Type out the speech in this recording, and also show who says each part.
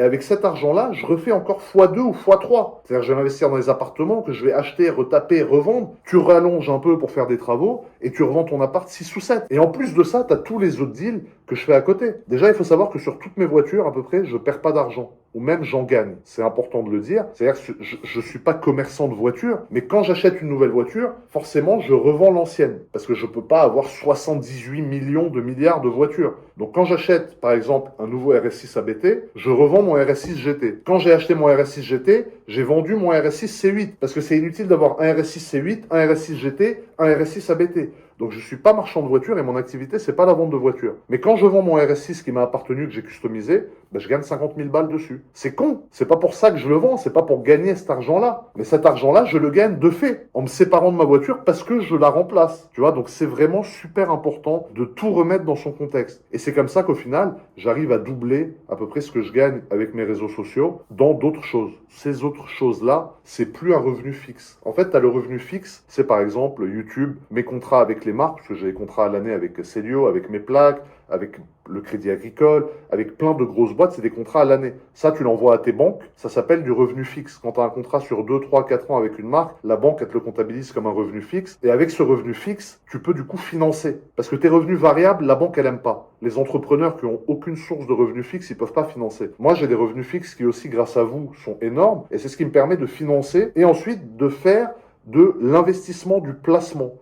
Speaker 1: Et avec cet argent-là, je refais encore x2 ou x3. C'est-à-dire que je vais investir dans les appartements que je vais acheter, retaper, revendre. Tu rallonges un peu pour faire des travaux et tu revends ton appart 6 ou 7. Et en plus de ça, tu as tous les autres deals que je fais à côté. Déjà, il faut savoir que sur toutes mes voitures, à peu près, je perds pas d'argent. Ou même j'en gagne. C'est important de le dire. C'est-à-dire que je ne suis pas commerçant de voitures, mais quand j'achète une nouvelle voiture, forcément, je revends l'ancienne. Parce que je ne peux pas avoir 78 millions de milliards de voitures. Donc quand j'achète, par exemple, un nouveau RS6 ABT, je revends mon RS6 GT. Quand j'ai acheté mon RS6 GT, j'ai vendu mon RS6 C8. Parce que c'est inutile d'avoir un RS6 C8, un RS6 GT, un RS6 ABT. Donc je ne suis pas marchand de voitures et mon activité, c'est pas la vente de voitures. Mais quand je vends mon RS6 qui m'a appartenu, que j'ai customisé, ben je gagne 50 000 balles dessus. C'est con. C'est pas pour ça que je le vends, c'est pas pour gagner cet argent-là. Mais cet argent-là, je le gagne de fait, en me séparant de ma voiture parce que je la remplace. Tu vois, donc c'est vraiment super important de tout remettre dans son contexte. Et c'est comme ça qu'au final, j'arrive à doubler à peu près ce que je gagne avec mes réseaux sociaux dans d'autres choses. Ces autres choses-là, c'est plus un revenu fixe. En fait, tu as le revenu fixe, c'est par exemple YouTube, mes contrats avec les marques, parce que j'ai des contrats à l'année avec Célio, avec mes plaques, avec le Crédit Agricole, avec plein de grosses boîtes, c'est des contrats à l'année. Ça, tu l'envoies à tes banques, ça s'appelle du revenu fixe. Quand tu as un contrat sur 2, 3, 4 ans avec une marque, la banque, elle te le comptabilise comme un revenu fixe. Et avec ce revenu fixe, tu peux du coup financer. Parce que tes revenus variables, la banque, elle aime pas. Les entrepreneurs qui ont aucune source de revenus fixes, ils peuvent pas financer. Moi, j'ai des revenus fixes qui aussi, grâce à vous, sont énormes. Et c'est ce qui me permet de financer et ensuite de faire de l'investissement, du placement.